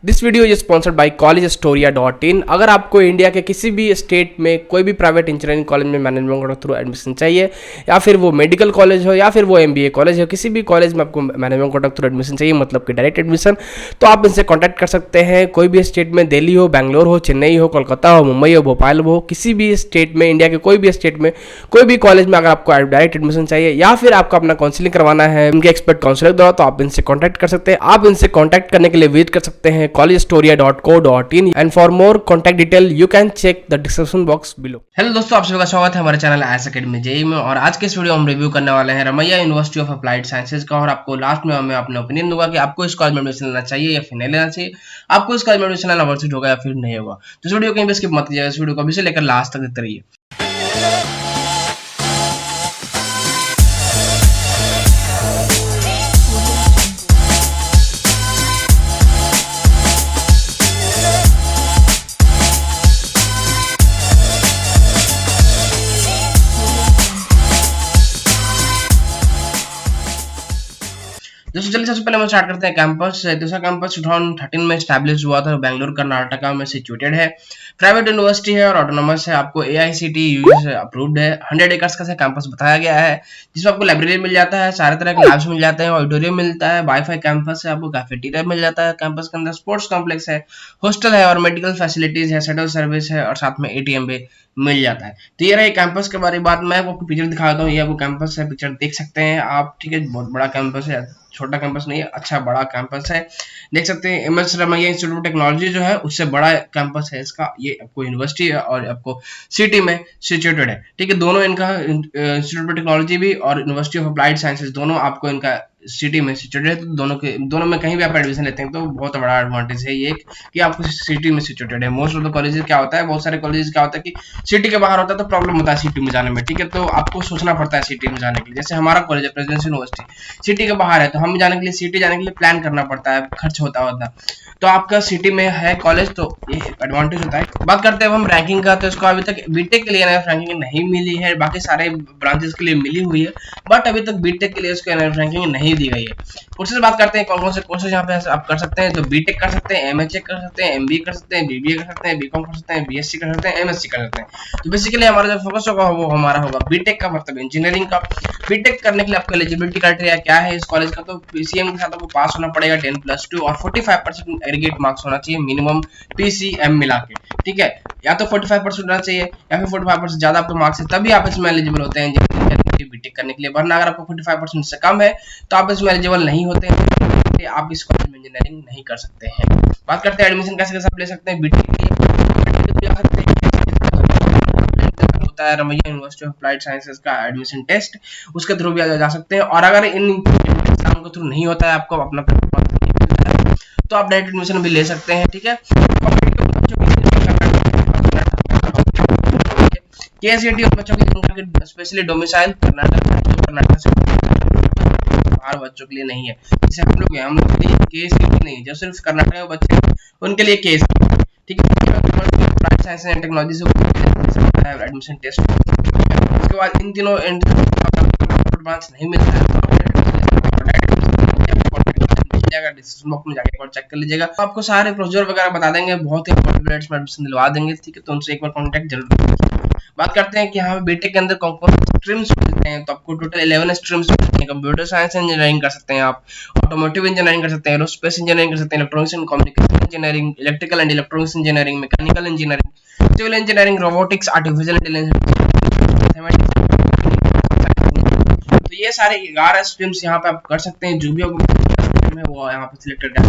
This video is sponsored by collegestoria.in। अगर आपको India के किसी भी स्टेट में कोई भी प्राइवेट इंजीनियरिंग कॉलेज में मैनेजमेंट कोटा थ्रू एडमिशन चाहिए, या फिर वो मेडिकल कॉलेज हो या फिर वो MBA कॉलेज हो, किसी भी कॉलेज में आपको मैनेजमेंट कोटा थ्रू एडमिशन चाहिए, मतलब कि डायरेक्ट एडमिशन, तो आप इनसे कॉन्टैक्ट कर सकते हैं। कोई भी स्टेट में, दिल्ली हो, बैंगलोर हो, चेन्नई हो, कोलकाता हो, मुंबई हो, भोपाल हो, किसी भी स्टेट में, इंडिया के कोई भी स्टेट में कोई भी कॉलेज में अगर आपको डायरेक्ट एडमिशन चाहिए या फिर आपको अपना काउंसलिंग करवाना है उनके एक्सपर्ट काउंसलर द्वारा, तो आप इनसे कॉन्टैक्ट कर सकते हैं। आप इनसे कॉन्टैक्ट करने के लिए विजिट कर सकते हैं collegestoria.co.in and for more contact detail you can check the description box below. Hello दोस्तों, आप सभी का स्वागत है हमारे चैनल IAS अकेडमी जेईई में। और आज के इस वीडियो में हम रिव्यू करने वाले हैं Ramaiah university of applied sciences का। और आपको लास्ट में मैं अपने ओपिनियन दूंगा कि आपको इस कॉलेज में एडमिशन लेना चाहिए या फिर नहीं लेना चाहिए, आपको इस कॉलेज में एडमिशन लेना वर्थ इट होगा या फिर नहीं होगा। तो इस वीडियो कहीं भी स्किप मत कीजिएगा, इस वीडियो को अभी से लेकर लास्ट तक देखते रहिए। दोस्तों चलिए सबसे पहले हम स्टार्ट करते हैं कैंपस। दूसरा कैंपस 2013 में स्टैब्लिश हुआ था, बेंगलुरु कर्नाटका में सिचुएटेड है, प्राइवेट यूनिवर्सिटी है और ऑटोनोमस है। आपको AICTE से अप्रूव्ड है। 100 एकर्स का कैंपस बताया गया है, जिसमें आपको लाइब्रेरी मिल जाता है, सारे तरह के लैब्स मिल जाते हैं, ऑडिटोरियम मिलता है, वाईफाई कैंपस है, आपको कैफेटेरिया मिल जाता है, कैंपस के अंदर स्पोर्ट्स कॉम्प्लेक्स है, हॉस्टल है और मेडिकल फैसिलिटीज है, शटल सर्विस है और साथ में ATM भी मिल जाता है। तो ये रहा कैंपस के बारे में बात। मैं आपको पिक्चर दिखाता हूँ, ये आपको कैंपस है, पिक्चर देख सकते हैं आप, ठीक है। बहुत बड़ा कैंपस है, छोटा कैंपस नहीं है, अच्छा बड़ा कैंपस है, देख सकते हैं। MS Ramaiah institute of technology जो है उससे बड़ा कैंपस है इसका। ये आपको यूनिवर्सिटी है और आपको सिटी में सिचुएटेड है, ठीक है। दोनों इनका इंस्टीट्यूट ऑफ टेक्नोलॉजी भी और यूनिवर्सिटी ऑफ अप्लाइड साइंसेज दोनों आपको इनका सिटी में सिचुएटेड है। तो दोनों में कहीं भी आप एडमिशन लेते हैं तो बहुत बड़ा एडवांटेज है ये कि आपको सिटी में सिचुएटेड है। मोस्ट ऑफ द कॉलेजेस क्या होता है, बहुत सारे कॉलेजेस क्या होता है कि सिटी के बाहर होता है तो प्रॉब्लम होता है सिटी में जाने में, ठीक है। तो आपको सोचना पड़ता है सिटी में जाने के लिए। जैसे हमारा कॉलेज है प्रेसिडेंसी यूनिवर्सिटी, सिटी के बाहर है, तो हम जाने के लिए सिटी जाने के लिए प्लान करना पड़ता है, खर्च होता। तो आपका सिटी में है कॉलेज तो ये एडवांटेज होता है। बात करते हैं हम रैंकिंग का, तो इसको अभी तक बीटेक के लिए रैंकिंग नहीं मिली है, बाकी सारे ब्रांचेस के लिए मिली हुई है, बट अभी तक बीटेक के लिए इसको रैंकिंग नहीं दी गई है। कोर्सेज बात करते हैं, कौन कौन से कोर्सेज यहाँ पे आप कर सकते हैं। तो बीटेक कर सकते हैं, MHA कर सकते हैं, MBA कर सकते हैं, BBA कर सकते हैं, BCom कर सकते हैं, BSc कर सकते हैं, MSc कर सकते हैं। तो बेसिकली हमारा जो फोकस होगा वो हमारा होगा बीटेक का, मतलब इंजीनियरिंग का। बीटेक करने के लिए आपको एलिजिबिलिटी क्राइटेरिया क्या है इस कॉलेज का, तो PCM के साथ आपको पास होना पड़ेगा 10+2 और 45% एग्रीगेट मार्क्स होना चाहिए मिनिमम PCM मिला के, ठीक है। या तो 45% होना चाहिए या फिर 45% ज्यादा आपके मार्क्स है, तभी आप इसमें एलिजिबल होते हैं बीटेक करने के लिए। वरना अगर आपको 45% से कम है तो आप इसमें एलिजिबल नहीं होते हैं, आप इस कॉलेज में इंजीनियरिंग नहीं कर सकते हैं। बात करते हैं एडमिशन कैसे आप ले सकते हैं बीटेक के लिए। होता है Ramaiah university of applied sciences का एडमिशन टेस्ट, उसके थ्रू भी जा सकते हैं। और अगर इन एग्जाम के थ्रू नहीं होता है, आपको अपना तो आप डायरेक्ट एडमिशन भी ले सकते हैं, ठीक है। KCET बच्चों के स्पेशली डोमिसाइल कर्नाटक से बाहर बच्चों के लिए नहीं है। जैसे हम लोग के लिए KCET नहीं है, जो सिर्फ कर्नाटक के बच्चे उनके लिए KCET, ठीक है। साइंस एंड टेक्नोलॉजी से एडमिशन टेस्ट। उसके बाद इन तीनों ब्रांच नहीं मिलता है डिस्क्रिप्शन बॉक्स में जाके एक बार चेक कर लीजिएगा, तो आपको सारे प्रोसीजर वगैरह बता देंगे, बहुत ही अफोर्डेबल रेट्स में एडमिशन दिलवा देंगे, ठीक है। तो उनसे एक बार कांटेक्ट जरूर कीजिए। बात करते हैं कि यहाँ पे बीटेक के अंदर कौन कौन स्ट्रीम्स मिलते हैं, तो आपको टोटल 11 स्ट्रीम्स मिलते हैं। कंप्यूटर साइंस इंजीनियरिंग कर सकते हैं आप, ऑटोमोटिव इंजीनियरिंग कर सकते हैं, एरोस्पेस इंजीनियरिंग कर सकते हैं, electronics and communication engineering, electrical and electronics engineering, mechanical engineering, civil engineering, robotics, artificial intelligence, mathematics. तो ये सारे 11 स्ट्रीम्स यहाँ पे आप कर सकते हैं। जो भी है वो यहाँ पे सिलेक्ट करके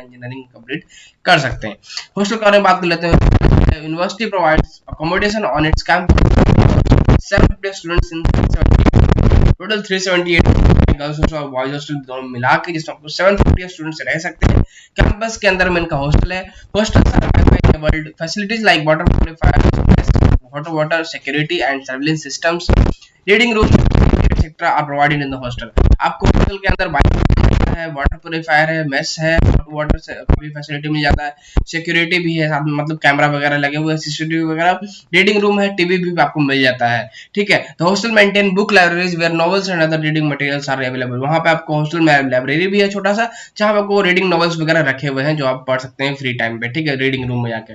इंजीनियरिंग कंप्लीट कर सकते हैं। हॉस्टल के बारे में बात कर लेते हैं। University provides accommodation on it's campus, 7 students in total 378 girls hostel और बॉयज हॉस्टल दोनों मिला के, जिसमें आपको 750 स्टूडेंट्स रह सकते हैं। कैंपस के अंदर में इनका हॉस्टल है। Hostels are wifi enabled, facilities like water purifier, hot water, security and surveillance systems, reading room etcetera are provided in the hostel. आपको हॉस्टल के अंदर है, वाटर प्योरीफायर है, मेस है, वाटर से भी फैसिलिटी मिल जाता है, सिक्योरिटी भी है साथ में, मतलब कैमरा वगैरह लगे हुए हैं, सीसीटीवी वगैरह, रीडिंग रूम है, टीवी भी आपको मिल जाता है। ठीक है, तो hostel maintain book libraries where novels and other reading materials are available. वहां पे आपको हॉस्टल में लाइब्रेरी भी है छोटा सा, जहां पे आपको रीडिंग नॉवेल्स वगैरह रखे हुए हैं जो आप पढ़ सकते हैं फ्री टाइम पे। ठीक है, रीडिंग रूम में जाके।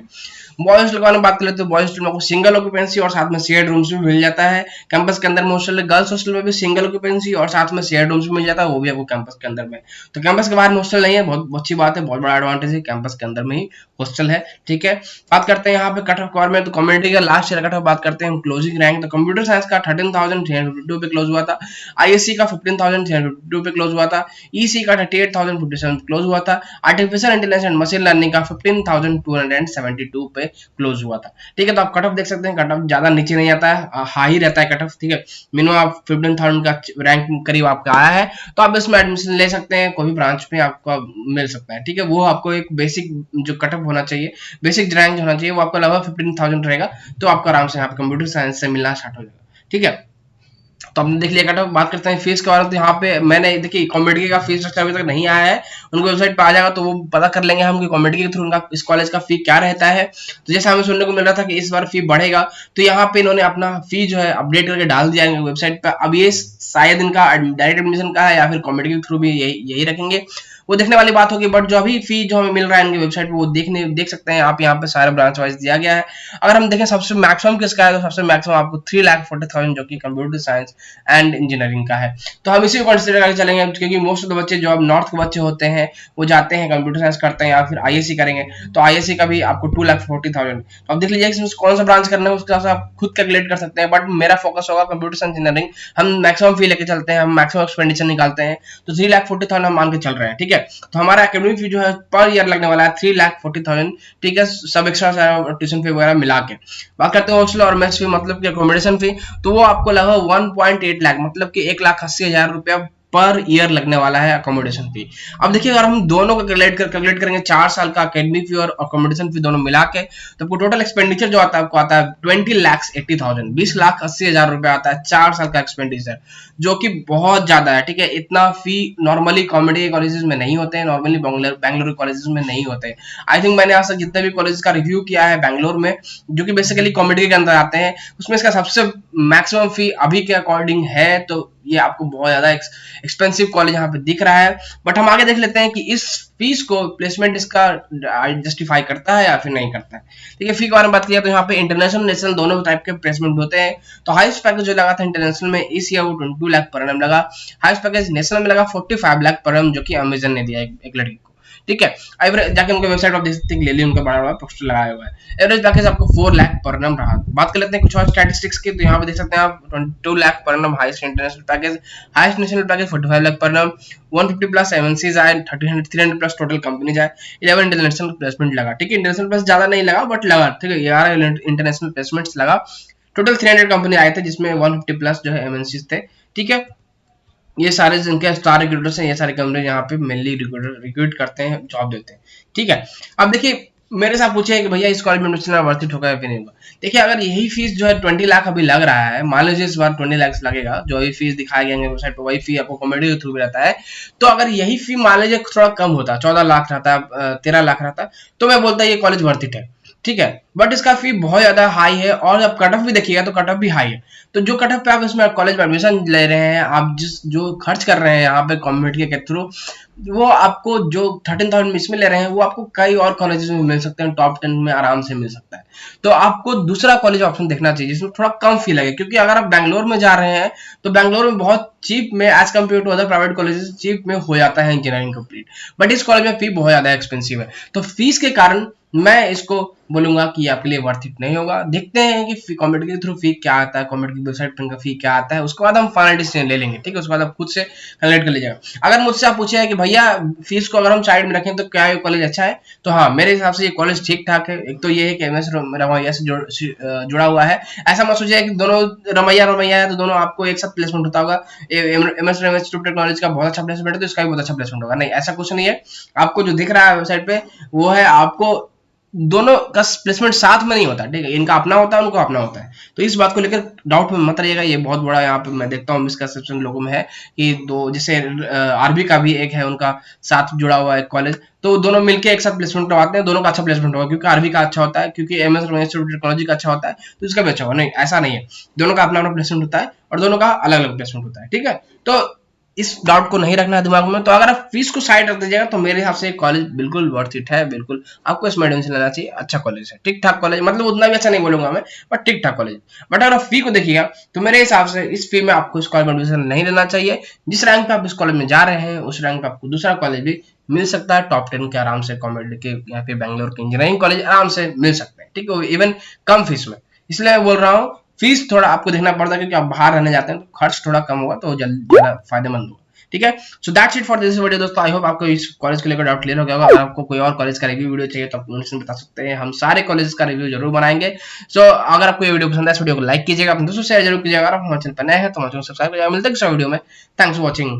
बॉयज हॉस्टल के बारे में बात कर लेते हैं। बॉयज हॉस्टल में आपको सिंगल ऑक्यूपेंसी और साथ में शेयर्ड रूम्स भी मिल जाता है। कैंपस के अंदर में हॉस्टल है, गर्ल्स हॉस्टल में भी सिंगल ऑक्यूपेंसी और साथ में शेयर्ड रूम्स भी मिल जाता है, वो भी आपको कैंपस के अंदर में। तो कैंपस के बाहर में हॉस्टल नहीं है, बहुत अच्छी बात है, बहुत बड़ा एडवांटेज है, कैंपस के अंदर में ही हॉस्टल है। ठीक है, बात करते हैं यहाँ पे कट ऑफ रिक्वायरमेंट। तो कम्युनिटी का लास्ट ईयर कट ऑफ बात करते हैं। क्लोजिंग रैंक तो कंप्यूटर साइंस का 13,352 पे क्लोज हुआ था, आईएससी का 15,352 पे क्लोज हुआ था, ईसी का 38,057 क्लोज हुआ था, artificial intelligence and machine learning का 15,272 पे क्लोज हुआ था। ठीक है, तो आप कट ऑफ देख सकते हैं, कट ऑफ ज्यादा नीचे नहीं आता है, हाई रहता है कट ऑफ। ठीक है, मिनिमम आप 15,000 का रैंक करीब आपका आया है तो आप इसमें एडमिशन ले सकते हैं, कोई भी ब्रांच में आपको मिल सकता है। ठीक है, वो आपको एक बेसिक जो कट ऑफ होना चाहिए, बेसिक रैंक होना चाहिए, वो आपको लगभग 15,000 रहेगा, तो आपको आराम से यहाँ पे कंप्यूटर साइंस से मिलना स्टार्ट हो जाएगा। ठीक है, तो हमने देख लिया कट ऑफ। बात करते हैं फीस के बारे में। तो यहाँ पे मैंने देखिए कॉमेडी का फीस स्ट्रक्चर अभी तक नहीं आया है, उनकी वेबसाइट पे आ जाएगा तो वो पता कर लेंगे हम कि कॉमेडी के थ्रू उनका इस कॉलेज का फी क्या रहता है। तो जैसे हमें सुनने को मिल रहा था कि इस बार फी बढ़ेगा, तो यहाँ पे इन्होंने अपना फी जो है अपडेट करके डाल दिया है वेबसाइट पे। अब ये शायद इनका डायरेक्ट एडमिशन का है या फिर कॉमेडी के थ्रू भी यही रखेंगे, वो देखने वाली बात होगी। बट जो अभी फी जो हमें मिल रहा है इनकी वेबसाइट पे वो देख सकते हैं आप, यहाँ पे सारे ब्रांच वाइज दिया गया है। अगर हम देखें सबसे मैक्सिमम किसका है, तो सबसे मैक्सिमम आपको 3,40,000 जो कि कंप्यूटर साइंस एंड इंजीनियरिंग का है। तो हम इसी को कंसिडर करके चलेंगे, क्योंकि मोस्ट ऑफ द बच्चे जो अब नॉर्थ के बच्चे होते हैं वो जाते हैं कंप्यूटर साइंस करते हैं या फिर आईएससी करेंगे, तो आईएससी का भी आपको 2,40,000। तो अब देख लीजिए कि कौन सा ब्रांच करना है, उसके हिसाब से आप खुद कैलकुलेट कर सकते हैं। बट मेरा फोकस होगा कंप्यूटर साइंस इंजीनियरिंग, हम मैक्सिमम फी लेके चलते हैं, हम मैक्सिमम एक्सपेंडिचर निकालते हैं, तो 3,40,000 हम मान के चल रहे हैं। ठीक है, तो हमारा एकेडमिक फी जो है पर ईयर लगने वाला है 3,40,000। ठीक है, सब एक्स्ट्रा ट्यूशन फी वगैरह मिला के। बात करते हैं हॉस्टल और मेस फी मतलब कि अकोमोडेशन फी, तो वो आपको लगभग 1.8 लाख मतलब कि 1,80,000 रुपया पर ईयर लगने वाला है अकोमोडेशन फी। अब देखिए अगर हम दोनों का कैलकुलेट करेंगे, 4 साल का अकेडमिक फी और अकोमोडेशन फी दोनों मिला के, तो आपको टोटल एक्सपेंडिचर जो आता है आपको आता है 20,80,000, 20,80,000 रुपया आता है 4 साल का एक्सपेंडिचर, जो कि बहुत ज्यादा है। ठीक है, इतना फी नॉर्मली कॉमेडी के कॉलेजेस में नहीं होते हैं, नॉर्मली बैंगलोर कॉलेजेस में नहीं होते हैं। आई थिंक मैंने आज तक जितने भी कॉलेज का रिव्यू किया है बैंगलोर में, जो कि बेसिकली कॉमेडी के अंदर आते हैं, उसमें इसका सबसे मैक्सिमम फी अभी के अकॉर्डिंग है, तो ये आपको बहुत ज्यादा एक्सपेंसिव कॉलेज यहाँ पे दिख रहा है। बट हम आगे देख लेते हैं कि इस फीस को प्लेसमेंट इसका जस्टिफाई करता है या फिर नहीं करता है। ठीक है, फी के बारे में बात किया तो यहाँ पे इंटरनेशनल नेशनल दोनों टाइप के प्लेसमेंट होते हैं। तो हाईएस्ट पैकेज जो लगा था इंटरनेशनल में इस ईयर वो 22 लाख पर एनम लगा, हाईएस्ट पैकेज नेशनल में लगा 45 लाख पर एनम, जो कि अमेजन ने दिया एक लड़की को। ठीक है, एवरेज जाके उनके वेबसाइट आप देख सकते हैं, ले ली उनका बड़ा बड़ा पोस्टर लगाया हुआ है। एवरेज पैकेज आपको 4 लाख पर एनम रहा। बात कर लेते हैं कुछ और स्टैटिस्टिक्स की, तो यहाँ पे देख सकते हैं आप 22 lakh per annum highest international package, highest national package 45 lakh per annum, 150 plus MNCs आए, 300 प्लस टोटल कंपनीज आए, 11 इंटरनेशनल प्लेसमेंट लगा। ठीक है, इंटरनेशनल प्लस ज्यादा नहीं लगा बट लगा। ठीक है, 11 इंटरनेशनल प्लेसमेंट्स लगा, टोटल 300 कंपनी आए थे जिसमें 150 प्लस जो है एमएनसीज थे। ठीक है, ये सारे जिनके स्टार रिक्रूटर्स हैं, ये सारे कंपनी यहाँ पे मेनली रिक्रूट करते हैं, जॉब देते हैं। ठीक है, अब देखिए मेरे साथ पूछे कि भैया इस कॉलेज में एडमिशन वर्थ इट होगा या फिर नहीं होगा। देखिए अगर यही फीस जो है 20 लाख अभी लग रहा है, मान लीजिए इस बार 20 लाख लगेगा, जो ये फीस दिखाया गया है वेबसाइट पर, वही फी आपको कॉमेडी के थ्रू भी रहता है। तो अगर यही फी मान लीजिए थोड़ा कम होता, 14 लाख रहता, 13 लाख रहता, तो मैं बोलता ये कॉलेज वर्थ इट है। ठीक है, बट इसका फी बहुत ज्यादा हाई है, और जब कट ऑफ भी देखिएगा तो कट ऑफ भी हाई है। तो जो कट ऑफ पे आप इसमें कॉलेज में एडमिशन ले रहे हैं, आप जो खर्च कर रहे हैं यहाँ पे कम्युनिटी के थ्रू, वो आपको जो 13,000 इसमें ले रहे हैं वो आपको कई और कॉलेजेस में मिल सकते हैं, टॉप 10 में आराम से मिल सकता है। तो आपको दूसरा कॉलेज ऑप्शन देखना चाहिए जिसमें थोड़ा कम फी लगे, क्योंकि अगर आप बैंगलोर में जा रहे हैं तो बैंगलोर में बहुत चीप में as compare to other private colleges cheap में हो जाता है इंजीनियरिंग कंप्लीट, बट इस कॉलेज में फी बहुत ज्यादा एक्सपेंसिव है। तो फीस के कारण मैं इसको बोलूंगा कि आपके लिए वर्थ इट नहीं होगा। देखते हैं कि कॉमेडी के थ्रू फी क्या आता है, कॉमेडी की वेबसाइट पर फी क्या आता है, उसके बाद हम फाइनल डिसीजन ले लेंगे। ठीक है, उसके बाद आप खुद से कैलकुलेट कर लीजिएगा। अगर मुझसे आप पूछे कि भैया फीस को अगर हम साइड में रखें तो क्या ये कॉलेज अच्छा है, तो हाँ मेरे हिसाब से ये कॉलेज ठीक ठाक है। एक तो ये है कि एमएस रमैया से जुड़ा हुआ है, ऐसा मत सोचिए कि दोनों रमैया है तो दोनों आपको एक साथ प्लेसमेंट होता होगा। एमएस इंस्टीट्यूट टेक्नोलॉजी का बहुत अच्छा प्लेसमेंट है तो इसका भी बहुत अच्छा प्लेसमेंट होगा, नहीं ऐसा कुछ नहीं है। आपको जो दिख रहा है वेबसाइट पे वो है आपको दोनों का प्लेसमेंट साथ में नहीं होता, ठीक है, इनका अपना होता है, उनको अपना होता है। तो इस बात को लेकर डाउट में मत रहिएगा, ये बहुत बड़ा यहाँ पे मैं देखता हूँ मिसकंसेप्शन लोगों में है कि दो, जैसे आरबी का भी एक है उनका साथ जुड़ा हुआ है कॉलेज, तो दोनों मिलके एक साथ प्लेसमेंट करवाते हैं, दोनों का अच्छा प्लेसमेंट होगा, क्योंकि आरबी का अच्छा होता है, क्योंकि एमएस टेक्नोलॉजी का अच्छा होता है, तो इसका भी अच्छा होगा। नहीं, ऐसा नहीं है, दोनों का अपना अपना प्लेसमेंट होता है और दोनों का अलग अलग प्लेसमेंट होता है, ठीक है। तो इस डाउट को नहीं रखना है दिमाग में। तो अगर आप फीस को साइड रख दीजिएगा तो मेरे हिसाब से कॉलेज बिल्कुल वर्थ इट है, बिल्कुल आपको इसमें एडमिशन लेना चाहिए। अच्छा कॉलेज है, ठीक ठाक कॉलेज, मतलब उतना भी अच्छा नहीं बोलूंगा मैं, बट ठीक ठाक कॉलेज। बट अगर आप फी को देखिएगा तो मेरे हिसाब से इस फी में आपको इस कॉलेज में एडमिशन नहीं लेना चाहिए। जिस रैंक पे आप इस कॉलेज में जा रहे हैं उस रैंक पे आपको दूसरा कॉलेज भी मिल सकता है, टॉप 10 के आराम से कॉमेडी के यहाँ पे बेंगलोर के इंजीनियरिंग कॉलेज आराम से मिल सकते हैं, ठीक है, इवन कम फीस में। इसलिए मैं बोल रहा हूँ फीस थोड़ा आपको देखना पड़ता है, क्योंकि आप बाहर रहने जाते हैं तो खर्च थोड़ा कम होगा, तो ज्यादा फायदेमंद होगा, ठीक है। So that's it for this video दोस्तों। आई होप आपको इस कॉलेज को लेकर डाउट क्लियर हो गया होगा। अगर आपको कोई और कॉलेज का रिव्यू वीडियो चाहिए तो आप कमेंट में बता सकते हैं, हम सारे कॉलेज का रिव्यू जरूर बनाएंगे। सो अगर आपको ये वीडियो पसंद है इस वीडियो को लाइक कीजिएगा, अपने दोस्तों से शेयर जरूर कीजिएगा। अगर आप हमारे चैनल पर नए हैं तो हमारे चैनल सब्सक्राइब कीजिएगा। मिलते हैं दूसरे वीडियो में। Thanks for watching.